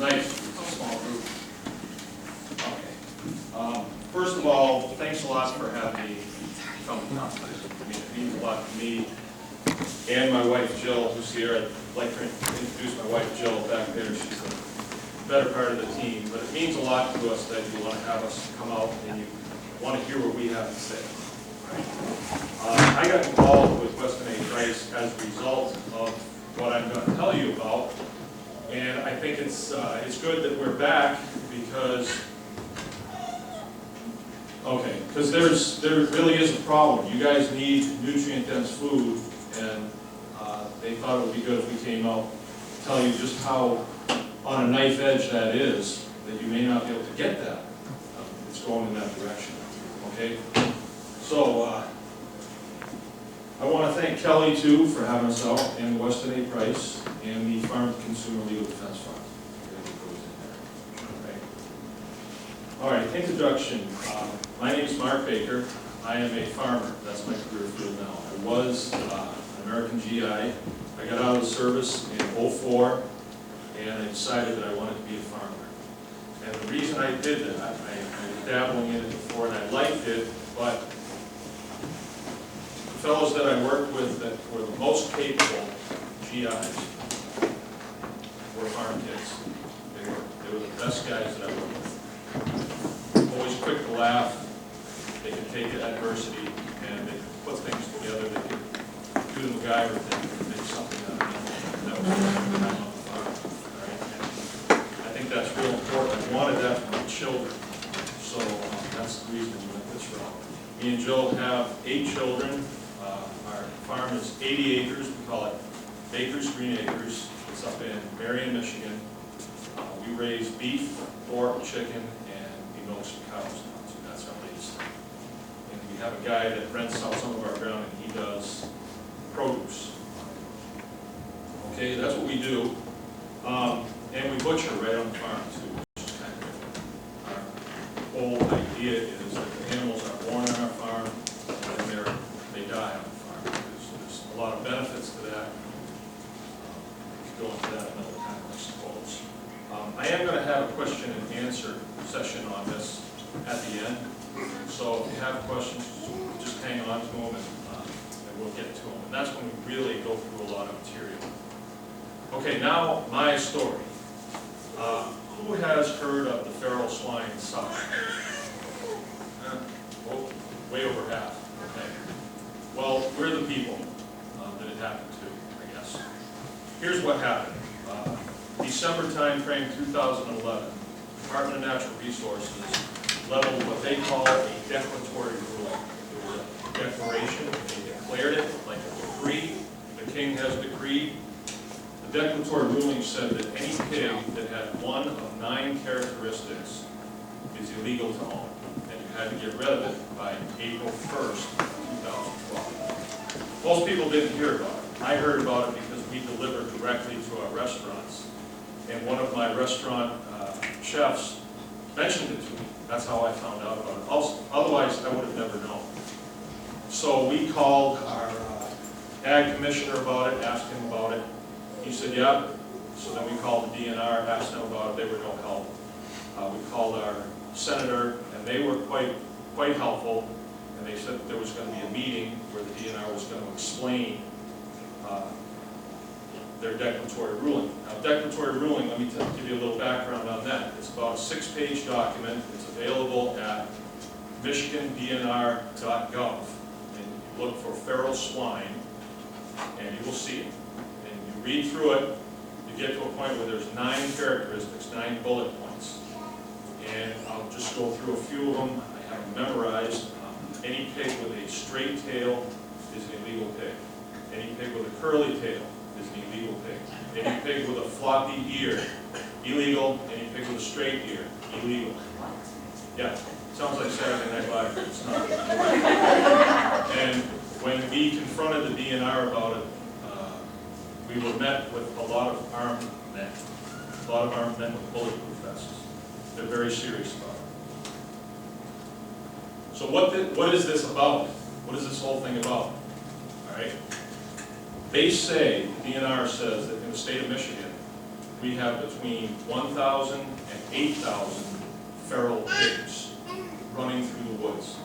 It's nice. It's a small group. Okay. First of all, thanks a lot for having me come. I mean, it means a lot to me and my wife Jill, who's here. I'd like to introduce my wife Jill back there. She's the better part of the team. But it means a lot to us that you want to have us come out and you want to hear what we have to say. I got involved with Weston A. Price as a result of what I'm going to tell you about, and I think it's good that we're back because there really is a problem. You guys need nutrient-dense food, and they thought it would be good if we came out to tell you just how on a knife edge that is, that you may not be able to get that. It's going in that direction. Okay. So, I want to thank Kelly, too, for having us out, and Weston A. Price, and the Farm to Consumer Legal Defense Fund. All right, introduction. My name is Mark Baker. I am a farmer. That's my career field now. I was an American GI. I got out of the service in '04, and I decided that I wanted to be a farmer. And the reason I did that, I was dabbling in it before, and I liked it, but the fellows that I worked with that were the most capable GIs were farm kids. They were the best guys that I worked with. Always quick to laugh. They could take adversity and they could put things together. They could do the MacGyver thing and make something out of it. That was the time on the farm. All right? And I think that's real important. I wanted that for my children. So that's the reason we went this route. Me and Jill have 8 children. Our farm is 80 acres. We call it Baker's Green Acres. It's up in Marion, Michigan. We raise beef, pork, chicken, and we milk some cows now. So that's our base. And we have a guy that rents out some of our ground, and he does produce. Okay, that's what we do. And we butcher right on the farm too, which is kind of different. Our whole idea is that the animals are born on our farm, and they die on the farm. There's a lot of benefits to that. Go into that another time, I suppose. I am going to have a question and answer session on this at the end. So if you have questions, just hang on to them and we'll get to them. And that's when we really go through a lot of material. Okay, now my story. Who has heard of the feral swine sow? Well, way over half. Okay. Well, we're the people that it happened to, I guess. Here's what happened. December time frame 2011, Department of Natural Resources leveled what they call a declaratory ruling. It was a declaration. They declared it like a decree. The king has decreed. The declaratory ruling said that any pig that had one of 9 characteristics is illegal to own, and you had to get rid of it by April 1st, 2012. Most people didn't hear about it. I heard about it because we delivered directly to our restaurants. And one of my restaurant chefs mentioned it to me. That's how I found out about it. Also, otherwise, I would have never known. So we called our ag commissioner about it, asked him about it. He said, yeah. So then we called the DNR, asked them about it. They were no help. We called our senator, and they were quite helpful. And they said that there was going to be a meeting where the DNR was going to explain their declaratory ruling. Now, declaratory ruling, let me give you a little background on that. It's about a 6-page document. It's available at michigandnr.gov. And you look for feral swine, and you will see it. And you read through it, you get to a point where there's 9 characteristics, 9 bullet points. And I'll just go through a few of them. I have them memorized. Any pig with a straight tail is an illegal pig. Any pig with a curly tail is an illegal pig. Any pig with a floppy ear, illegal. Any pig with a straight ear, illegal. Yeah, sounds like Saturday Night Live. It's not. And when we confronted the DNR about it, we were met with a lot of armed men. A lot of armed men with bulletproof vests. They're very serious about it. So what is this about? What is this whole thing about? All right. They say, the DNR says that in the state of Michigan, we have between 1,000 and 8,000 feral pigs running through the woods.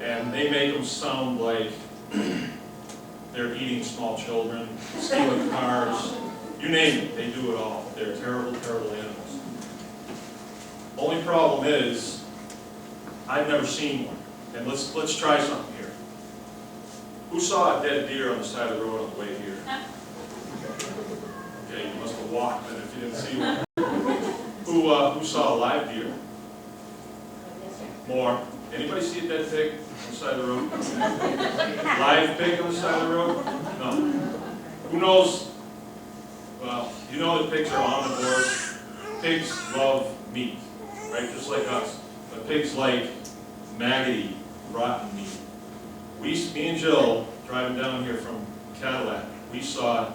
And they make them sound like they're eating small children, stealing cars, you name it, they do it all. They're terrible, terrible animals. Only problem is, I've never seen one. And let's try something here. Who saw a dead deer on the side of the road on the way here? Okay, you must have walked then if you didn't see one. Who saw a live deer? More. Anybody see a dead pig on the side of the road? Live pig on the side of the road? No. Who knows? Well, you know that pigs are omnivores. Pigs love meat, right? Just like us. But pigs like maggoty, rotten meat. Me and Jill, driving down here from Cadillac, we saw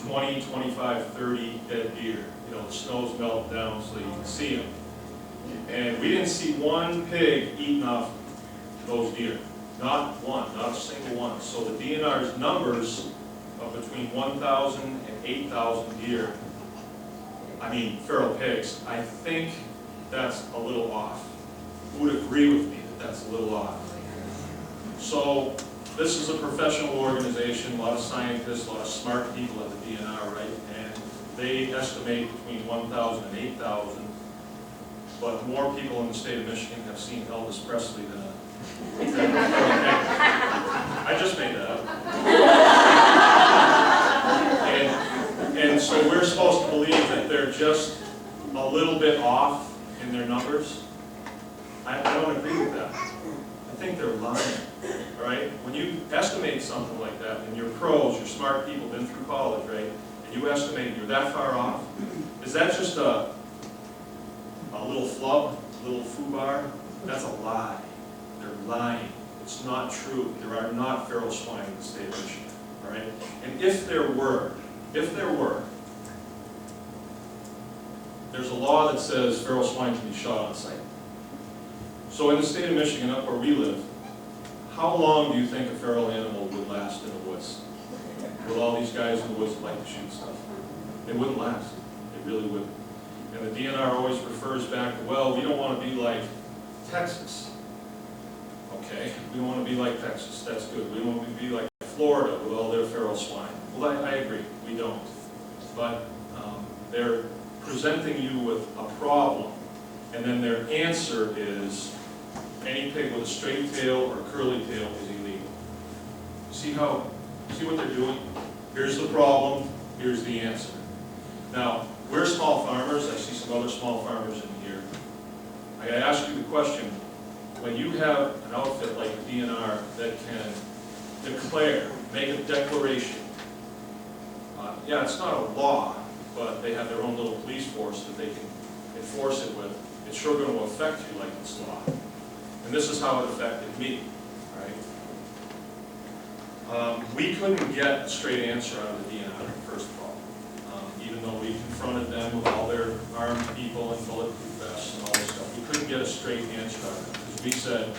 20, 25, 30 dead deer. You know, the snow's melting down so you can see them. And we didn't see one pig eating off those deer. Not one, not a single one. So the DNR's numbers of between 1,000 and 8,000 deer, I mean feral pigs, I think that's a little off. Who would agree with me that that's a little off? So this is a professional organization, a lot of scientists, a lot of smart people at the DNR, right? And they estimate between 1,000 and 8,000. But more people in the state of Michigan have seen Elvis Presley than a feral pig. I just made that up. And so we're supposed to believe that they're just a little bit off in their numbers. I don't agree with that. I think they're lying, all right? When you estimate something like that, and you're pros, you're smart people, been through college, right? And you estimate you're that far off, is that just a little flub, a little foobar? That's a lie. They're lying. It's not true. There are not feral swine in the state of Michigan, all right? And if there were, there's a law that says feral swine can be shot on sight. So in the state of Michigan, up where we live, how long do you think a feral animal would last in the woods? With all these guys in the woods that like to shoot stuff. They wouldn't last. They really wouldn't. And the DNR always refers back to, well, we don't want to be like Texas. Okay, we don't want to be like Texas. That's good. We don't want to be like Florida with all their feral swine. Well, I agree. We don't. But they're presenting you with a problem, and then their answer is any pig with a straight tail or curly tail is illegal. See what they're doing? Here's the problem, here's the answer. Now, we're small farmers. I see some other small farmers in here. I ask you the question, when you have an outfit like the DNR that can declare, make a declaration, yeah, it's not a law, but they have their own little police force that they can enforce it with. It's sure going to affect you like it's law. And this is how it affected me, right? We couldn't get a straight answer out of the DNR, first of all. Even though we confronted them with all their armed people and bulletproof vests and all this stuff, we couldn't get a straight answer out of them. Because we said,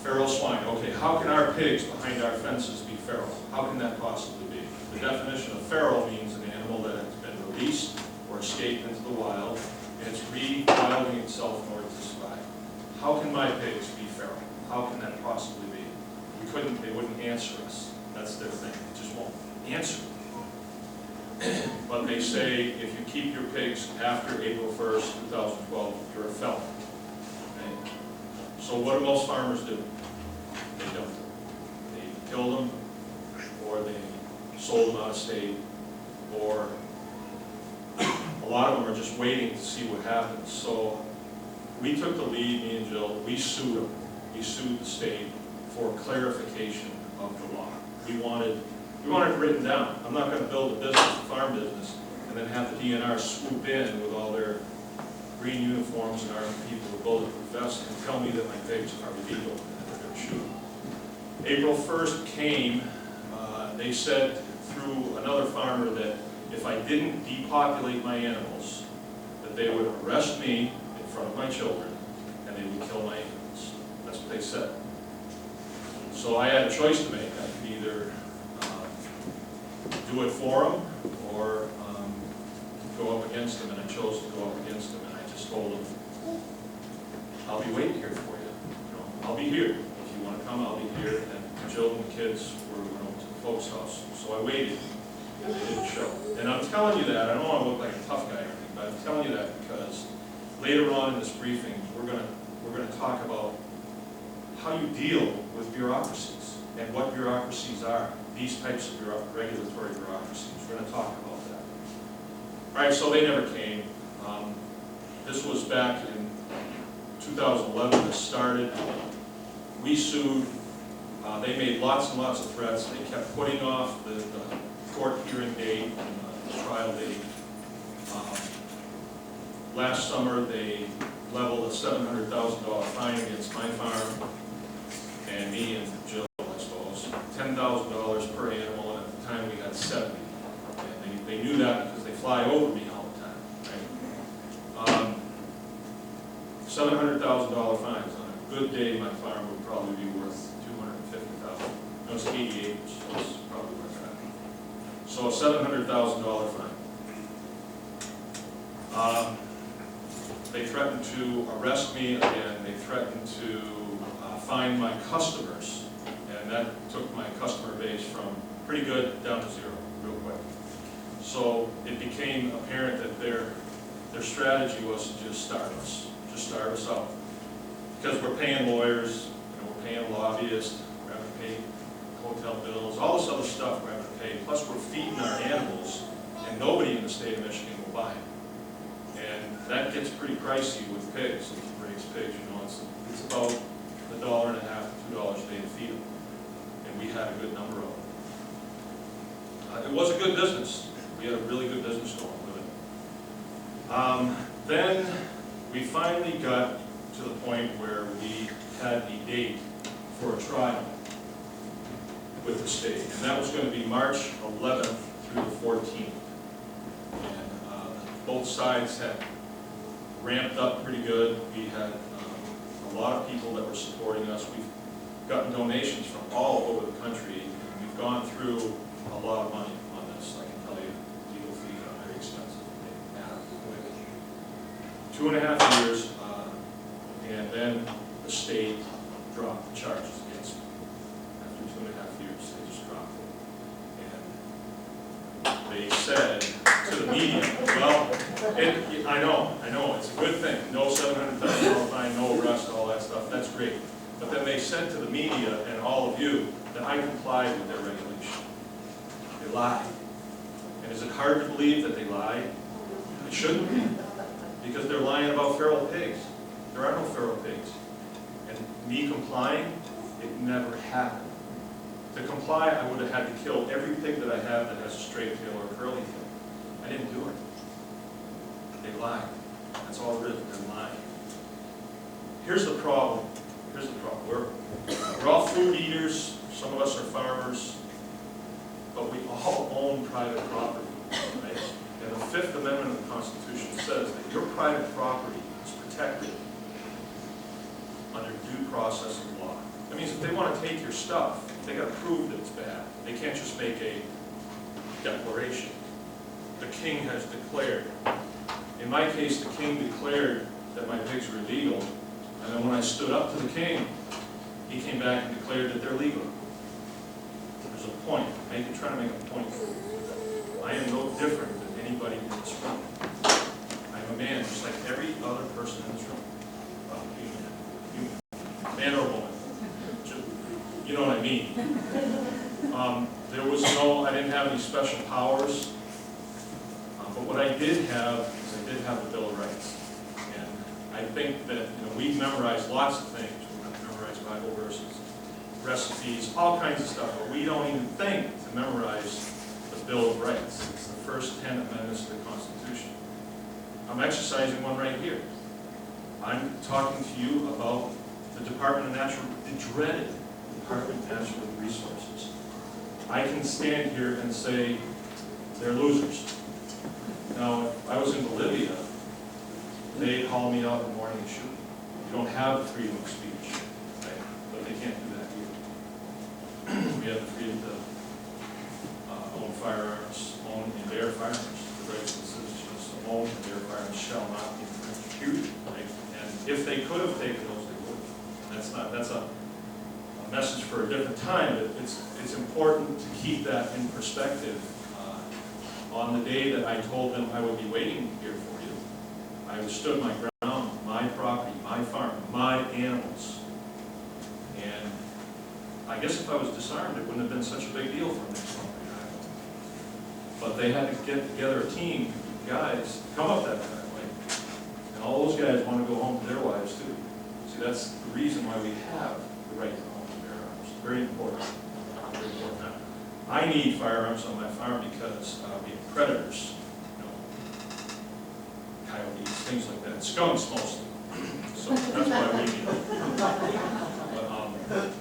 feral swine, okay, how can our pigs behind our fences be feral? How can that possibly be? The definition of feral means an animal that has been released or escaped into the wild, and it's rewilding itself in order to survive. How can my pigs be feral? How can that possibly be? We couldn't, they wouldn't answer us. That's their thing, they just won't answer. But they say if you keep your pigs after April 1st, 2012, you're a felon. Okay? So what do most farmers do? They don't. They kill them, or they sold them out of state, or a lot of them are just waiting to see what happens. So we took the lead, me and Jill, we sued them. We sued the state for clarification of the law. We wanted it written down. I'm not going to build a business, a farm business, and then have the DNR swoop in with all their green uniforms and armed people with bulletproof vests and tell me that my pigs are illegal and that they're going to shoot them. April 1st came, they said through another farmer that if I didn't depopulate my animals, that they would arrest me in front of my children and they would kill my animals. That's what they said. So I had a choice to make. I could either do it for them or go up against him, and I chose to go up against him, and I just told him, I'll be waiting here for you. I'll be here. If you want to come, I'll be here. And Jill and the kids went over to the folks' house. So I waited, and they didn't show. And I'm telling you that, I don't want to look like a tough guy or anything, but I'm telling you that because later on in this briefing, we're going to talk about how you deal with bureaucracies and what bureaucracies are. These types of regulatory bureaucracies. We're going to talk about that. All right, so they never came. This was back in 2011. This started. We sued. They made lots and lots of threats. They kept putting off the court hearing date and the trial date. Last summer, they leveled a $700,000 fine against my farm and me and Jill, I suppose. $10,000 per animal, and at the time we had 70. And they knew that because they fly over me all the time. Right? $700,000 fines. On a good day, my farm would probably be worth $250,000. No, it's 80 acres, so it's probably worth that. So a $700,000 fine. They threatened to arrest me again. They threatened to fine my customers, and that took my customer base from pretty good down to zero real quick. So it became apparent that their strategy was to just starve us out. Because we're paying lawyers, we're paying lobbyists, we're having to pay hotel bills, all this other stuff we're having to pay. Plus we're feeding our animals, and nobody in the state of Michigan will buy them. And that gets pretty pricey with pigs, if you raise pigs. It's about $1.50 to $2 a day to feed them. And we had a good number of them. It was a good business. We had a really good business going with it. Then we finally got to the point where we had a date for a trial with the state. And that was going to be March 11th through the 14th. Both sides had ramped up pretty good. We had a lot of people that were supporting us. We've gotten donations from all over the country, and we've gone through a lot of money on this. I can tell you, legal fees are very expensive. They add up quick. 2.5 years, and then the state dropped the charges against me. After 2.5 years, they just dropped it. And they said to the media, well, I know, it's a good thing. No $700,000 fine, no arrest, all that stuff. That's great. But then they said to the media and all of you that I complied with their regulation. They lied. And is it hard to believe that they lied? It shouldn't be, because they're lying about feral pigs. There are no feral pigs. And me complying, it never happened. To comply, I would have had to kill every pig that I have that has a straight tail or a curly tail. I didn't do it. They lied. That's all it is. They're lying. Here's the problem. We're all food eaters. Some of us are farmers. But we all own private property, right? And the Fifth Amendment of the Constitution says that your private property is protected under due process of law. That means if they want to take your stuff, they got to prove that it's bad. They can't just make a declaration. The king has declared. In my case, the king declared that my pigs were illegal, and then when I stood up to the king, he came back and declared that they're legal. There's a point. Trying to make a point. I am no different than anybody in this room. I'm a man just like every other person in this room. Well, human. Man or woman. You know what I mean. I didn't have any special powers. But what I did have is I did have the Bill of Rights. And I think that we've memorized lots of things. We've memorized Bible verses, recipes, all kinds of stuff, but we don't even think to memorize the Bill of Rights. It's the first 10 amendments to the Constitution. I'm exercising one right here. I'm talking to you about the dreaded Department of Natural Resources. I can stand here and say they're losers. Now, if I was in Bolivia, they'd haul me out in the morning and shoot me. You don't have the freedom of speech, right? But they can't do that here. We have the freedom to own firearms, own and bear firearms, the rights of the citizens. So shall not be imputed, right? And if they could have taken those, they would. That's a message for a different time, but it's important to keep that in perspective. On the day that I told them I would be waiting here for you, I stood my ground, my property, my farm, my animals. And I guess if I was disarmed, it wouldn't have been such a big deal for me. But they had to get together a team of guys to come up that driveway. And all those guys want to go home to their wives too. See, that's the reason why we have the right to own and bear arms. Very important. Very important. Now, I need firearms on my farm because we have predators, coyotes, things like that, skunks mostly. So that's why we need them.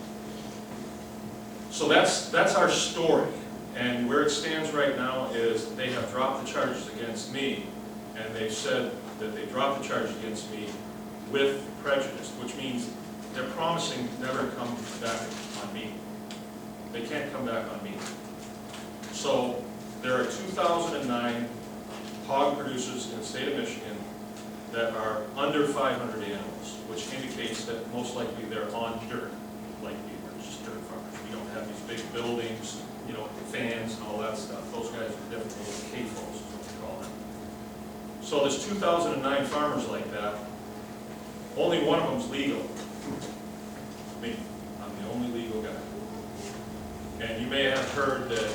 So that's our story. And where it stands right now is they have dropped the charges against me, and they've said that they dropped the charges against me with prejudice, which means they're promising to never come back on me. They can't come back on me. So there are 2,009 hog producers in the state of Michigan that are under 500 animals, which indicates that most likely they're on dirt, like we were, just dirt farmers. We don't have these big buildings, fans and all that stuff. Those guys are definitely CAFOs, is what we call them. So there's 2,009 farmers like that. Only one of them's legal. Me. I'm the only legal guy. And you may have heard that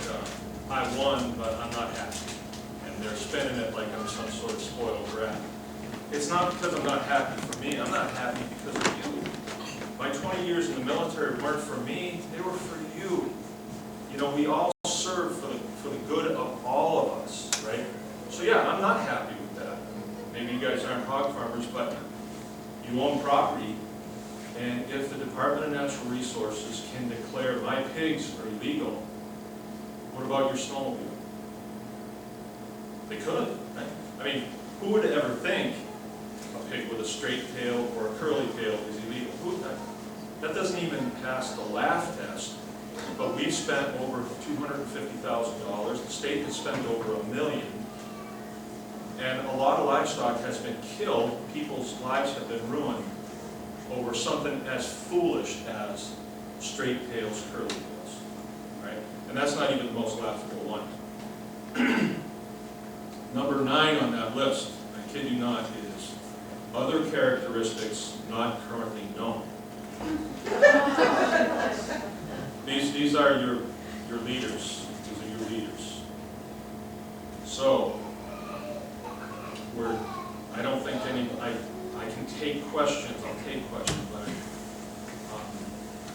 I won, but I'm not happy. And they're spinning it like I'm some sort of spoiled brat. It's not because I'm not happy for me. I'm not happy because of you. My 20 years in the military weren't for me. They were for you. We all serve for the good of all of us, right? So yeah, I'm not happy with that. Maybe you guys aren't hog farmers, but you own property, and if the Department of Natural Resources can declare my pigs are illegal, what about your snowmobile? They could, right? I mean, who would ever think a pig with a straight tail or a curly tail is illegal? That doesn't even pass the laugh test. But we've spent over $250,000. The state has spent over $1 million. And a lot of livestock has been killed. People's lives have been ruined over something as foolish as straight tails, curly tails, right? And that's not even the most laughable one. Number 9 on that list, I kid you not, is other characteristics not currently known. These are your leaders. These are your leaders. So I don't think I can take questions. I'll take questions, but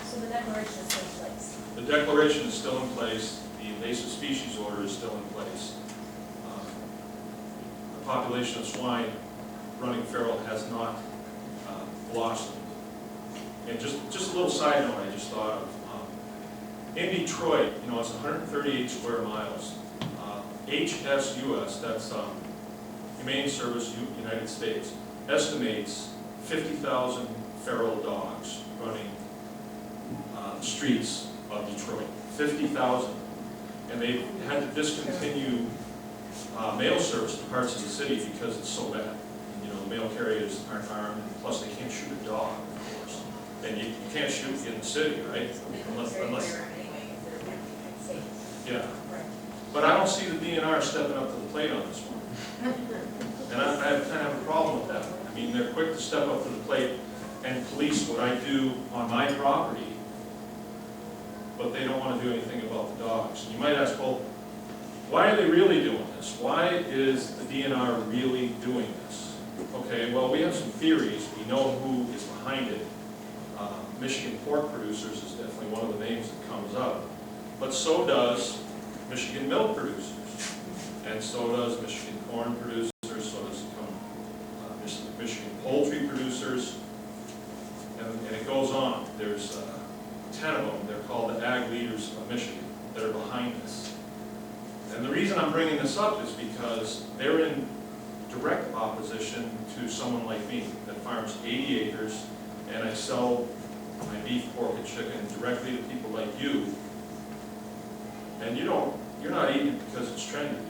so the declaration is still in place. The declaration is still in place. The invasive species order is still in place. The population of swine running feral has not blossomed. And just a little side note I just thought of. In Detroit, it's 138 square miles. HSUS, that's Humane Service United States, estimates 50,000 feral dogs running the streets of Detroit. 50,000. And they've had to discontinue mail service to parts of the city because it's so bad. The mail carriers aren't armed, and plus they can't shoot a dog, of course. And you can't shoot in the city, right? Unless yeah. But I don't see the DNR stepping up to the plate on this one. And I kind of have a problem with that. I mean, they're quick to step up to the plate and police what I do on my property, but they don't want to do anything about the dogs. And you might ask, well, why are they really doing this? Why is the DNR really doing this? Okay, well, we have some theories. We know who is behind it. Michigan pork producers is definitely one of the names that comes up. But so does Michigan milk producers, and so does Michigan corn producers, so does Michigan poultry producers, and it goes on. There's 10 of them. They're called the Ag Leaders of Michigan that are behind this. And the reason I'm bringing this up is because they're in direct opposition to someone like me that farms 80 acres, and I sell my beef, pork, and chicken directly to people like you. And you're not eating it because it's trendy.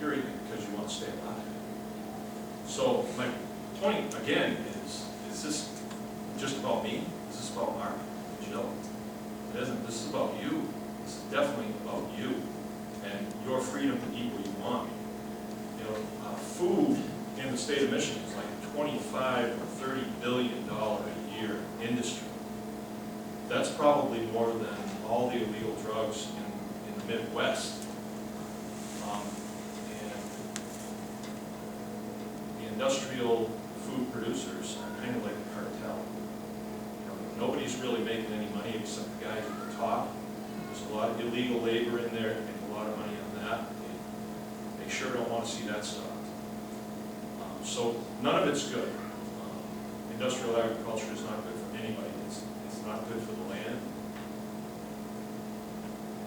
You're eating it because you want to stay alive. So my point again is this just about me? Is this about Mark, Jill? It isn't. This is about you. This is definitely about you and your freedom to eat what you want. You know, food in the state of Michigan is like 25 or $30 billion a year industry. That's probably more than all the illegal drugs in the Midwest. And the industrial food producers are kind of like a cartel. You know, nobody's really making any money except the guys at the top. There's a lot of illegal labor in there, they make a lot of money on that. They sure don't want to see that stopped. So none of it's good. Industrial agriculture is not good for anybody. It's not good for the land.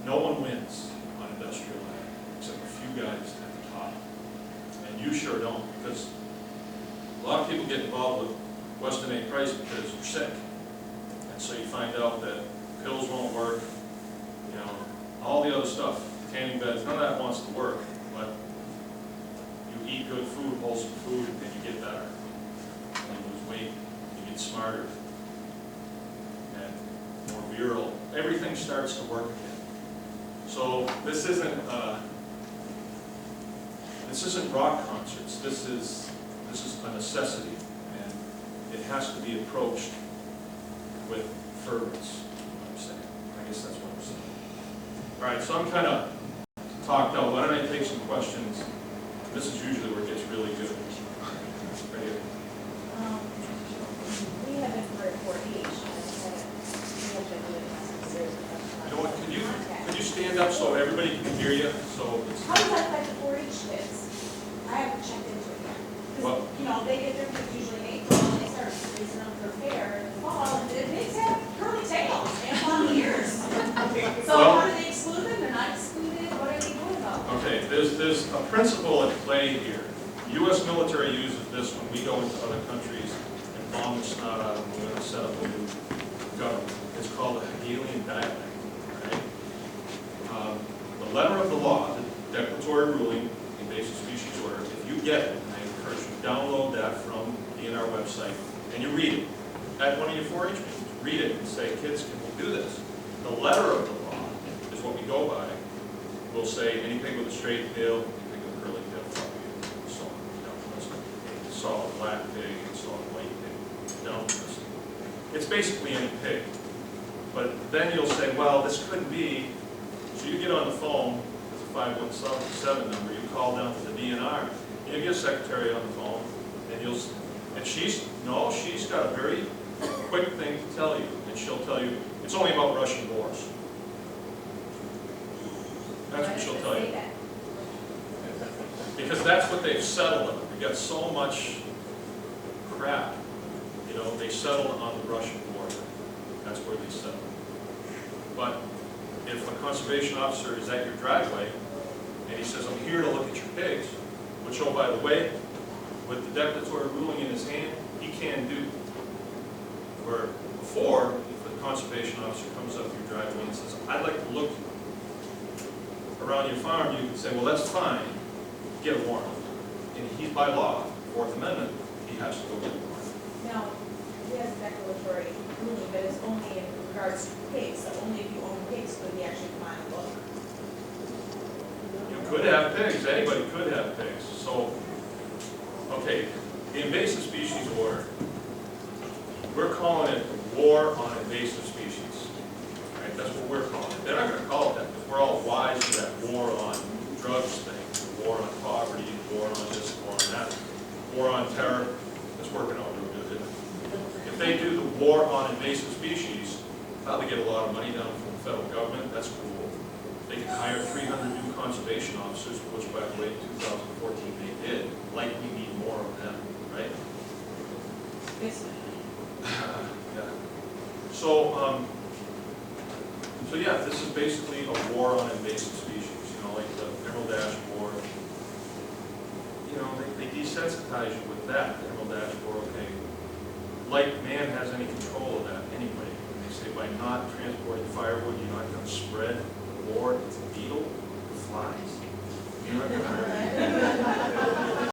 No one wins on industrial ag except a few guys at the top. And you sure don't, because a lot of people get involved with Weston A. Price because you're sick. And so you find out that pills won't work, you know, all the other stuff, tanning beds, none of that wants to work, but you eat good food, wholesome food, and you get better. You lose weight, you get smarter, and more virile. Everything starts to work again. So this isn't rock concerts. This is a necessity, and it has to be approached with fervence. I'm saying. I guess that's what I'm saying. All right, so I'm kind of talked out. Why don't I take some questions? This is usually where it gets really good. Right here. We have been for 4-H, we have been doing this. You know what? Could you stand up so everybody can hear you? So it's, How does that affect the 4-H kids? I haven't checked into it yet. Well- Because, you know, they get their kids usually in April, and they start raising them for fair in the fall, and the pigs have curly tails and long ears. So Well- how do they exclude them? They're not excluded? What are they doing about it? okay, there's a principle at play here. U.S. military uses this when we go into other countries and bomb the snot out of them. We're going to set up a new government. It's called the Hegelian dialect. Right? The letter of the law, the declaratory ruling, invasive species order, if you get it, and I encourage you to download that from the DNR website, and you read it at one of your 4-H meetings. Read it and say, kids, can we do this? The letter of the law is what we go by. We'll say any pig with a straight tail, any pig with a curly tail, and so on. A solid black pig, a solid white pig, down the list. It's basically any pig. But then you'll say, well, this couldn't be. So you get on the phone, it's a 517 number, you call down to the DNR, and you get a secretary on the phone, and she's got a very quick thing to tell you, and she'll tell you, it's only about Russian wars. That's what she'll tell you. Because that's what they've settled on. They got so much crap, you know, they settled on the Russian border. That's where they settled. But if a conservation officer is at your driveway, and he says, I'm here to look at your pigs, which, oh, by the way, with the declaratory ruling in his hand, he can do. Where before, if a conservation officer comes up to your driveway and says, I'd like to look around your farm, you can say, well, that's fine, get a warrant. And he's, by law, Fourth Amendment, he has to go get a warrant. Now, he has a declaratory ruling, but it's only in regards to pigs, so only if you own pigs could he actually come on and look. You could have pigs, anybody could have pigs. So, okay, the invasive species order, we're calling it the war on invasive species. Right? That's what we're calling it. They're not going to call it that because we're all wise to that war on drugs thing, the war on poverty, the war on this, the war on that, war on terror. It's working out real good, isn't it? If they do the war on invasive species, probably get a lot of money down from the federal government. That's cool. They can hire 300 new conservation officers, which, by the way, in 2014 they did. Like we need more of them, right? Yes. Yeah. So, so yeah, this is basically a war on invasive species. You know, like the Emerald Ash Borer. You know, they desensitize you with that. The Emerald Ash Borer, okay. Like man has any control of that anyway. And they say by not transporting firewood, you're not going to spread the war. It's a beetle, it flies. You're not going to